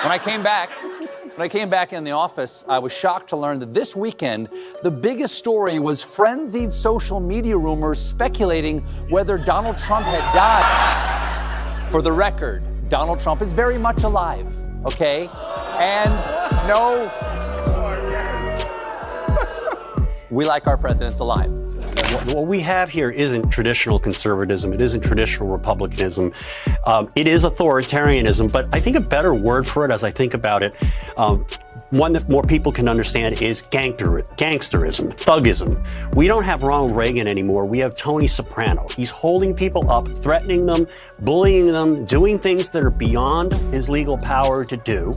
When I came back in the office, I was shocked to learn that this weekend, the biggest story was frenzied social media rumors speculating whether Donald Trump had died. For the record, Donald Trump is very much alive, okay? And no, we like our presidents alive. What we have here isn't traditional conservatism. It isn't traditional republicanism. It is authoritarianism, but I think a better word for it, as I think about it, one that more people can understand, is gangsterism, thuggism. We don't have Ronald Reagan anymore. We have Tony Soprano. He's holding people up, threatening them, bullying them, doing things that are beyond his legal power to do.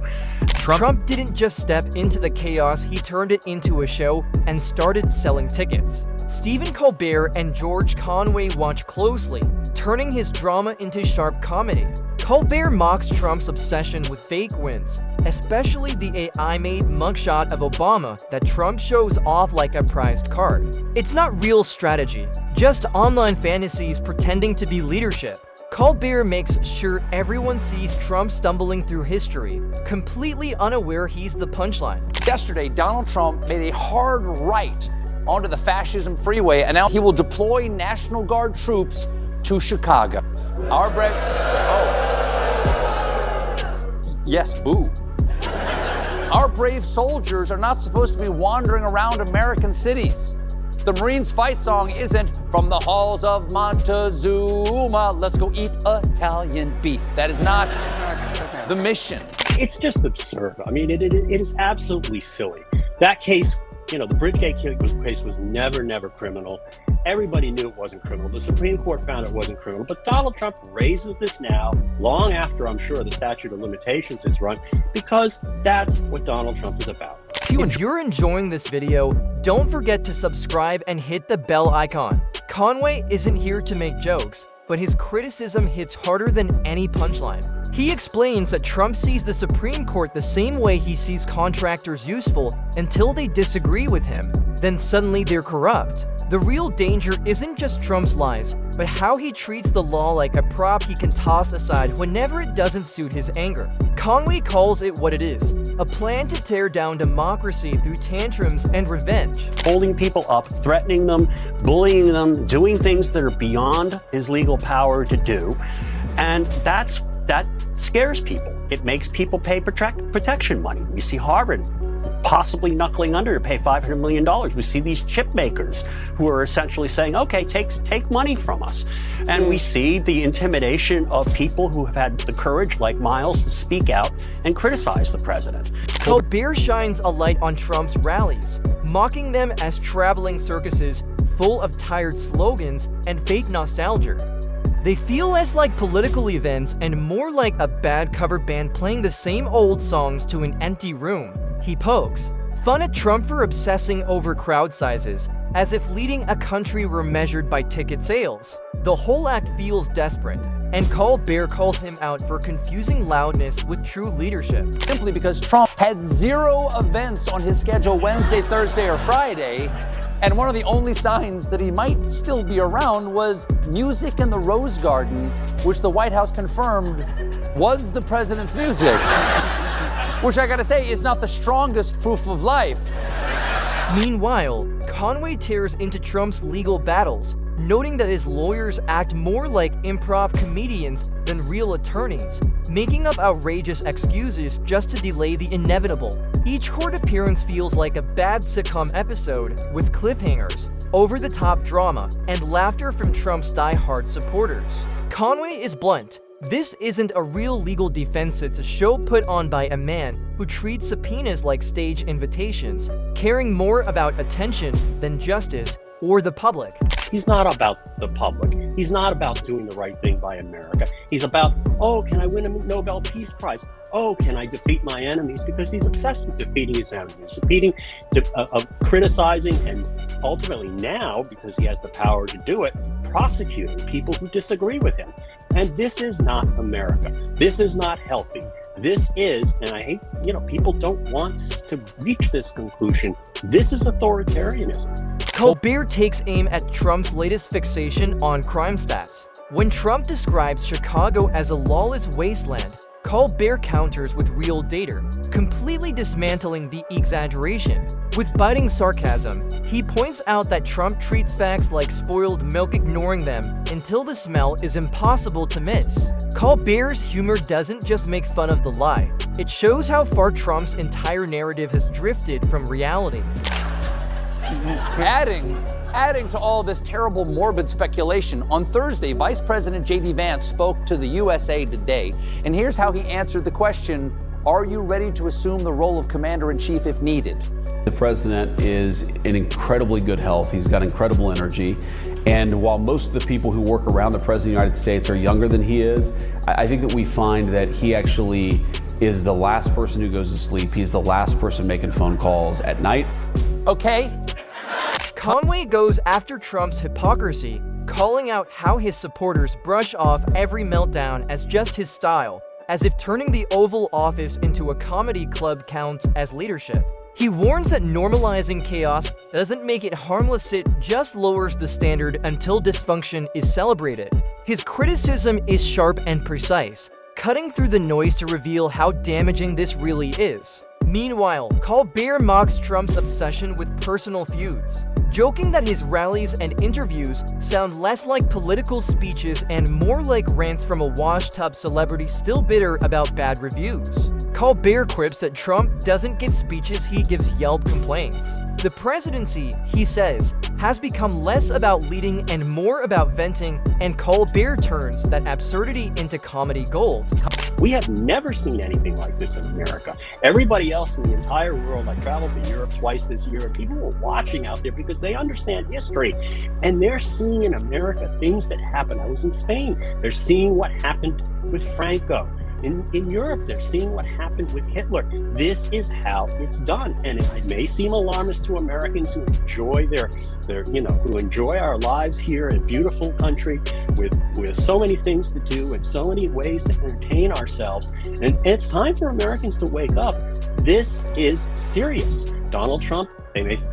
Trump didn't just step into the chaos, he turned it into a show and started selling tickets. Stephen Colbert and George Conway watch closely, turning his drama into sharp comedy. Colbert mocks Trump's obsession with fake wins, especially the AI-made mugshot of Obama that Trump shows off like a prized card. It's not real strategy, just online fantasies pretending to be leadership. Colbert makes sure everyone sees Trump stumbling through history, completely unaware he's the punchline. Yesterday, Donald Trump made a hard right onto the fascism freeway, and now he will deploy National Guard troops to Chicago. Our brave... Oh. Yes, boo. Our brave soldiers are not supposed to be wandering around American cities. The Marines' fight song isn't "From the halls of Montezuma, let's go eat Italian beef." That is not the mission. It's just absurd. I mean, it is absolutely silly. That case, you know, the Bridgegate case was never criminal. Everybody knew it wasn't criminal. The Supreme Court found it wasn't criminal. But Donald Trump raises this now, long after, I'm sure, the statute of limitations is run, because that's what Donald Trump is about. If you're enjoying this video, don't forget to subscribe and hit the bell icon. Conway isn't here to make jokes, but his criticism hits harder than any punchline. He explains that Trump sees the Supreme Court the same way he sees contractors useful until they disagree with him. Then suddenly they're corrupt. The real danger isn't just Trump's lies, but how he treats the law like a prop he can toss aside whenever it doesn't suit his anger. Conway calls it what it is, a plan to tear down democracy through tantrums and revenge. Holding people up, threatening them, bullying them, doing things that are beyond his legal power to do. And that scares people. It makes people pay protection money. We see Harvard possibly knuckling under to pay $500 million. We see these chip makers who are essentially saying, okay, take money from us. And we see the intimidation of people who have had the courage, like Miles, to speak out and criticize the president. Colbert shines a light on Trump's rallies, mocking them as traveling circuses full of tired slogans and fake nostalgia. They feel less like political events and more like a bad cover band playing the same old songs to an empty room. He pokes fun at Trump for obsessing over crowd sizes, as if leading a country were measured by ticket sales. The whole act feels desperate, and Colbert calls him out for confusing loudness with true leadership. Simply because Trump had 0 events on his schedule Wednesday, Thursday, or Friday, and one of the only signs that he might still be around was music in the Rose Garden, which the White House confirmed was the president's music. Which I gotta say is not the strongest proof of life. Meanwhile, Conway tears into Trump's legal battles, noting that his lawyers act more like improv comedians than real attorneys, making up outrageous excuses just to delay the inevitable. Each court appearance feels like a bad sitcom episode, with cliffhangers, over-the-top drama, and laughter from Trump's die-hard supporters. Conway is blunt. This isn't a real legal defense, it's a show put on by a man who treats subpoenas like stage invitations, caring more about attention than justice or the public. He's not about the public. He's not about doing the right thing by America. He's about, oh, can I win a Nobel Peace Prize? Oh, can I defeat my enemies? Because he's obsessed with defeating his enemies, criticizing, and ultimately now, because he has the power to do it, prosecuting people who disagree with him. And this is not America. This is not healthy. This is, and I hate, people don't want to reach this conclusion. This is authoritarianism. Colbert takes aim at Trump's latest fixation on crime stats. When Trump describes Chicago as a lawless wasteland, Colbert counters with real data, completely dismantling the exaggeration. With biting sarcasm, he points out that Trump treats facts like spoiled milk, ignoring them until the smell is impossible to miss. Colbert's humor doesn't just make fun of the lie, it shows how far Trump's entire narrative has drifted from reality. Adding to all this terrible, morbid speculation, on Thursday, Vice President J.D. Vance spoke to the USA Today, and here's how he answered the question, are you ready to assume the role of Commander-in-Chief if needed? The president is in incredibly good health. He's got incredible energy. And while most of the people who work around the president of the United States are younger than he is, I think that we find that he actually is the last person who goes to sleep. He's the last person making phone calls at night. Okay. Conway goes after Trump's hypocrisy, calling out how his supporters brush off every meltdown as just his style, as if turning the Oval Office into a comedy club counts as leadership. He warns that normalizing chaos doesn't make it harmless, it just lowers the standard until dysfunction is celebrated. His criticism is sharp and precise, cutting through the noise to reveal how damaging this really is. Meanwhile, Colbert mocks Trump's obsession with personal feuds, joking that his rallies and interviews sound less like political speeches and more like rants from a washed-up celebrity still bitter about bad reviews. Colbert quips that Trump doesn't give speeches, he gives Yelp complaints. The presidency, he says, has become less about leading and more about venting, and Colbert turns that absurdity into comedy gold. We have never seen anything like this in America. Everybody else in the entire world, I traveled to Europe twice this year, and people were watching out there because they understand history. And they're seeing in America things that happened. I was in Spain. They're seeing what happened with Franco. In Europe, they're seeing what happened with Hitler. This is how it's done. And it may seem alarmist to Americans who enjoy who enjoy our lives here in a beautiful country with so many things to do and so many ways to entertain ourselves. And it's time for Americans to wake up. This is serious. Donald Trump,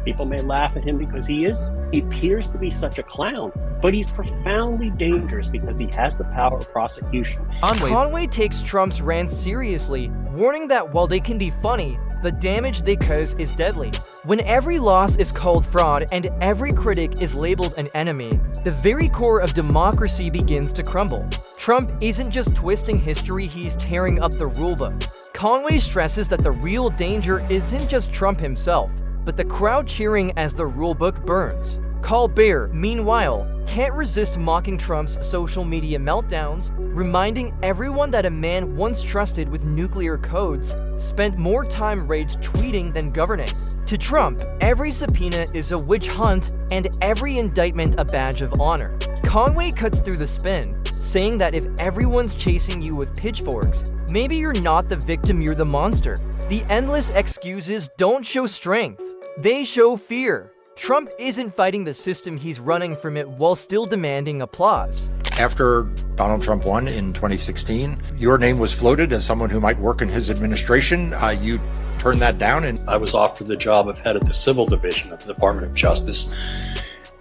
people may laugh at him because he appears to be such a clown, but he's profoundly dangerous because he has the power of prosecution. Conway takes Trump's rants seriously, warning that while they can be funny, the damage they cause is deadly. When every loss is called fraud and every critic is labeled an enemy, the very core of democracy begins to crumble. Trump isn't just twisting history, he's tearing up the rulebook. Conway stresses that the real danger isn't just Trump himself, but the crowd cheering as the rulebook burns. Colbert, meanwhile, can't resist mocking Trump's social media meltdowns, reminding everyone that a man once trusted with nuclear codes spent more time rage tweeting than governing. To Trump, every subpoena is a witch hunt and every indictment a badge of honor. Conway cuts through the spin, saying that if everyone's chasing you with pitchforks, maybe you're not the victim, you're the monster. The endless excuses don't show strength, they show fear. Trump isn't fighting the system, he's running from it while still demanding applause. After Donald Trump won in 2016, your name was floated as someone who might work in his administration. You turned that down, and I was offered the job of head of the Civil Division of the Department of Justice.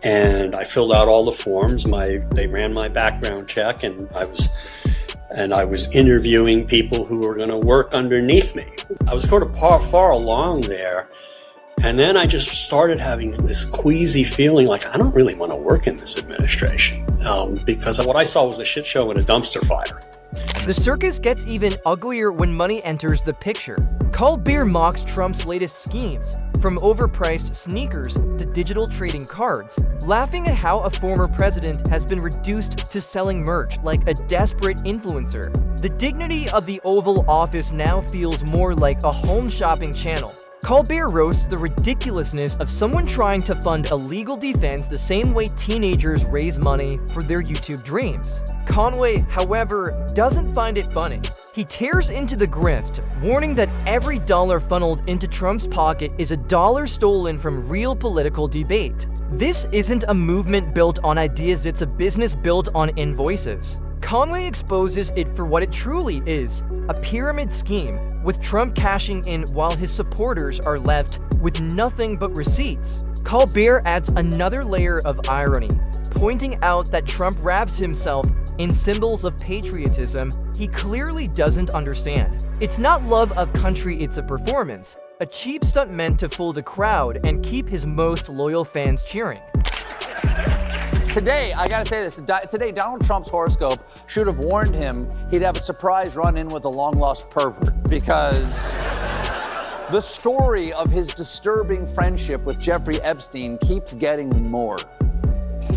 And I filled out all the forms. They ran my background check, and I was interviewing people who were going to work underneath me. I was sort of far along there. And then I just started having this queasy feeling like I don't really want to work in this administration because what I saw was a shit show and a dumpster fire. The circus gets even uglier when money enters the picture. Colbert mocks Trump's latest schemes, from overpriced sneakers to digital trading cards, laughing at how a former president has been reduced to selling merch like a desperate influencer. The dignity of the Oval Office now feels more like a home shopping channel. Colbert roasts the ridiculousness of someone trying to fund a legal defense the same way teenagers raise money for their YouTube dreams. Conway, however, doesn't find it funny. He tears into the grift, warning that every dollar funneled into Trump's pocket is a dollar stolen from real political debate. This isn't a movement built on ideas, it's a business built on invoices. Conway exposes it for what it truly is, a pyramid scheme, with Trump cashing in while his supporters are left with nothing but receipts. Colbert adds another layer of irony, pointing out that Trump wraps himself in symbols of patriotism he clearly doesn't understand. It's not love of country, it's a performance. A cheap stunt meant to fool the crowd and keep his most loyal fans cheering. Today, I gotta say this, today Donald Trump's horoscope should have warned him he'd have a surprise run-in with a long-lost pervert, because the story of his disturbing friendship with Jeffrey Epstein keeps getting more.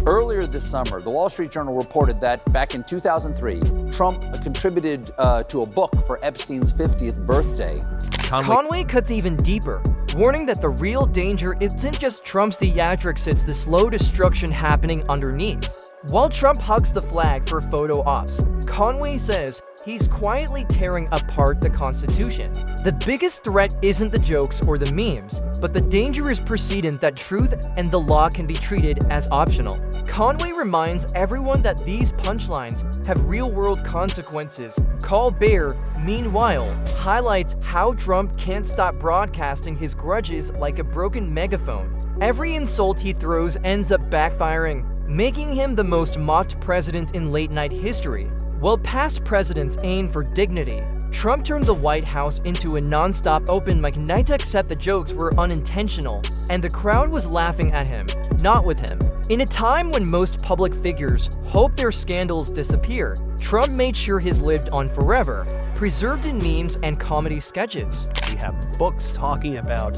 Earlier this summer, the Wall Street Journal reported that back in 2003, Trump contributed to a book for Epstein's 50th birthday. Conway cuts even deeper, warning that the real danger isn't just Trump's theatrics, it's the slow destruction happening underneath. While Trump hugs the flag for photo ops, Conway says he's quietly tearing apart the Constitution. The biggest threat isn't the jokes or the memes, but the dangerous precedent that truth and the law can be treated as optional. Conway reminds everyone that these punchlines have real-world consequences. Colbert, meanwhile, highlights how Trump can't stop broadcasting his grudges like a broken megaphone. Every insult he throws ends up backfiring, making him the most mocked president in late-night history. While past presidents aimed for dignity, Trump turned the White House into a non-stop open mic night, except the jokes were unintentional, and the crowd was laughing at him, not with him. In a time when most public figures hope their scandals disappear, Trump made sure his lived on forever, preserved in memes and comedy sketches. We have books talking about,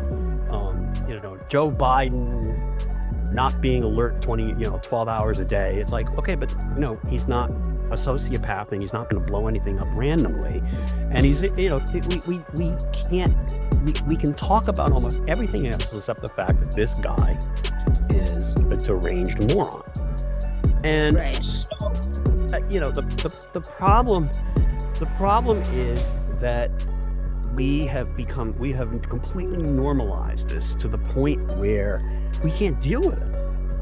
Joe Biden not being alert 12 hours a day. It's like, okay, but he's not a sociopath and he's not going to blow anything up randomly. And he's, we can talk about almost everything else except the fact that this guy is a deranged moron. And so, the problem is that we have completely normalized this to the point where we can't deal with it.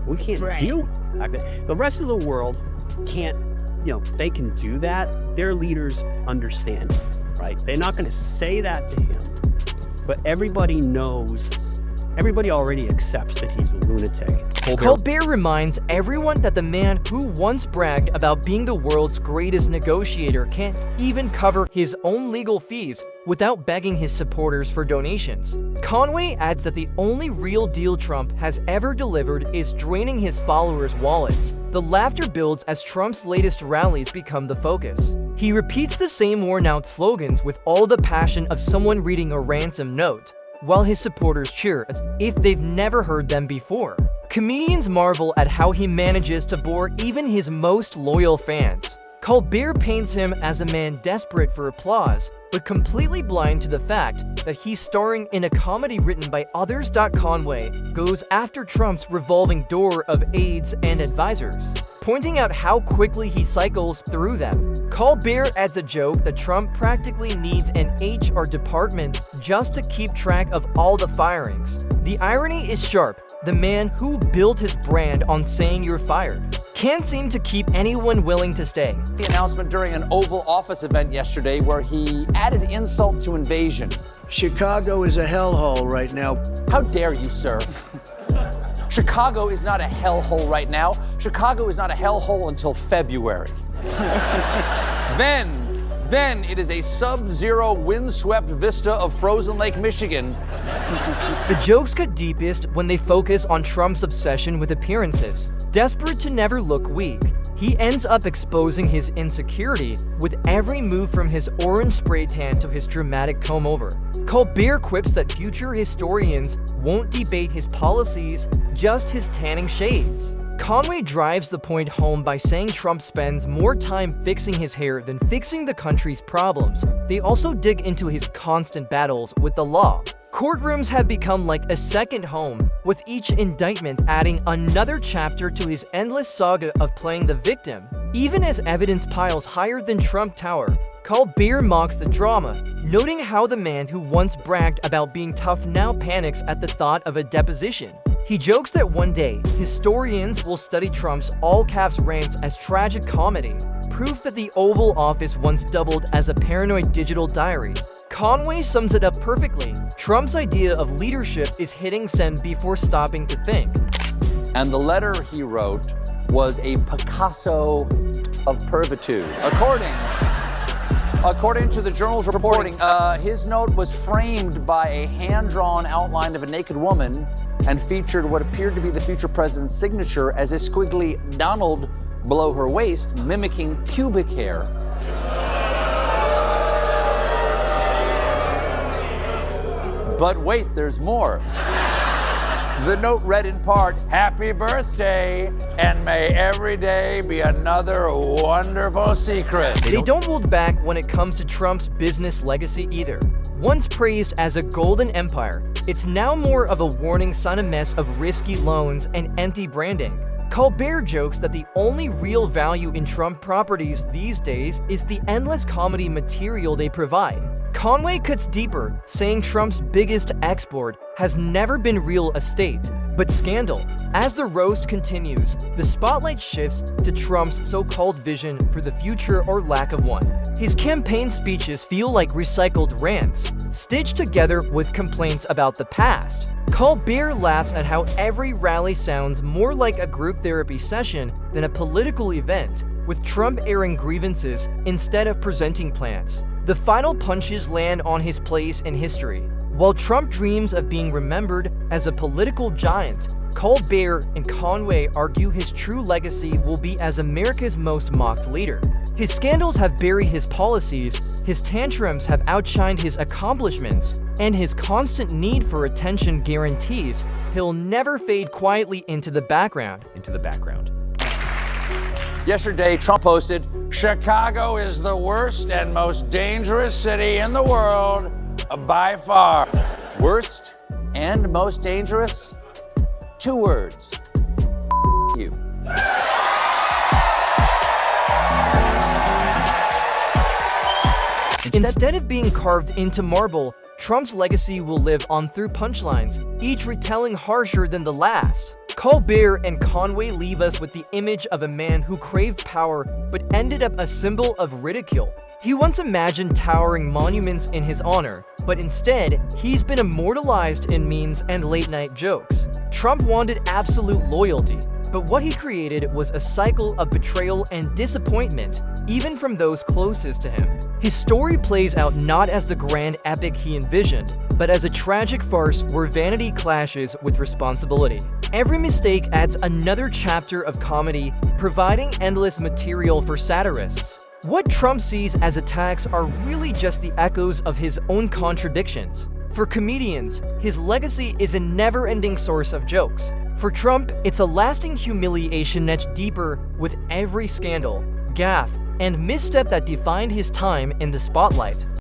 We can't deal with it. The rest of the world can't, they can do that. Their leaders understand it, right? They're not going to say that to him, but everybody already accepts that he's a lunatic. Colbert reminds everyone that the man who once bragged about being the world's greatest negotiator can't even cover his own legal fees without begging his supporters for donations. Conway adds that the only real deal Trump has ever delivered is draining his followers' wallets. The laughter builds as Trump's latest rallies become the focus. He repeats the same worn-out slogans with all the passion of someone reading a ransom note, while his supporters cheer as if they've never heard them before. Comedians marvel at how he manages to bore even his most loyal fans. Colbert paints him as a man desperate for applause, but completely blind to the fact that he's starring in a comedy written by others. Conway goes after Trump's revolving door of aides and advisors, pointing out how quickly he cycles through them. Colbert adds a joke that Trump practically needs an HR department just to keep track of all the firings. The irony is sharp. The man who built his brand on saying you're fired can't seem to keep anyone willing to stay. The announcement during an Oval Office event yesterday where he added insult to invasion. Chicago is a hellhole right now. How dare you, sir? Chicago is not a hellhole right now. Chicago is not a hellhole until February. Then it is a sub-zero windswept vista of frozen Lake Michigan. The jokes cut deepest when they focus on Trump's obsession with appearances. Desperate to never look weak, he ends up exposing his insecurity with every move from his orange spray tan to his dramatic comb-over. Colbert quips that future historians won't debate his policies, just his tanning shades. Conway drives the point home by saying Trump spends more time fixing his hair than fixing the country's problems. They also dig into his constant battles with the law. Courtrooms have become like a second home, with each indictment adding another chapter to his endless saga of playing the victim. Even as evidence piles higher than Trump Tower, Colbert mocks the drama, noting how the man who once bragged about being tough now panics at the thought of a deposition. He jokes that one day, historians will study Trump's all-caps rants as tragic comedy, proof that the Oval Office once doubled as a paranoid digital diary. Conway sums it up perfectly. Trump's idea of leadership is hitting send before stopping to think. And the letter he wrote was a Picasso of pervitude. According According to the Journal's reporting, his note was framed by a hand-drawn outline of a naked woman and featured what appeared to be the future president's signature as a squiggly Donald below her waist, mimicking pubic hair. But wait, there's more. The note read in part, "Happy birthday, and may every day be another wonderful secret." They don't hold back when it comes to Trump's business legacy either. Once praised as a golden empire, it's now more of a warning sign, a mess of risky loans and empty branding. Colbert jokes that the only real value in Trump properties these days is the endless comedy material they provide. Conway cuts deeper, saying Trump's biggest export has never been real estate, but scandal. As the roast continues, the spotlight shifts to Trump's so-called vision for the future or lack of one. His campaign speeches feel like recycled rants, stitched together with complaints about the past. Colbert laughs at how every rally sounds more like a group therapy session than a political event, with Trump airing grievances instead of presenting plans. The final punches land on his place in history. While Trump dreams of being remembered as a political giant, Colbert and Conway argue his true legacy will be as America's most mocked leader. His scandals have buried his policies, his tantrums have outshined his accomplishments, and his constant need for attention guarantees he'll never fade quietly into the background. Yesterday, Trump posted, "Chicago is the worst and most dangerous city in the world by far." Worst and most dangerous? 2 words. You. Instead of being carved into marble, Trump's legacy will live on through punchlines, each retelling harsher than the last. Colbert and Conway leave us with the image of a man who craved power but ended up a symbol of ridicule. He once imagined towering monuments in his honor, but instead, he's been immortalized in memes and late-night jokes. Trump wanted absolute loyalty, but what he created was a cycle of betrayal and disappointment, even from those closest to him. His story plays out not as the grand epic he envisioned, but as a tragic farce where vanity clashes with responsibility. Every mistake adds another chapter of comedy, providing endless material for satirists. What Trump sees as attacks are really just the echoes of his own contradictions. For comedians, his legacy is a never-ending source of jokes. For Trump, it's a lasting humiliation etched deeper with every scandal, gaffe, and misstep that defined his time in the spotlight.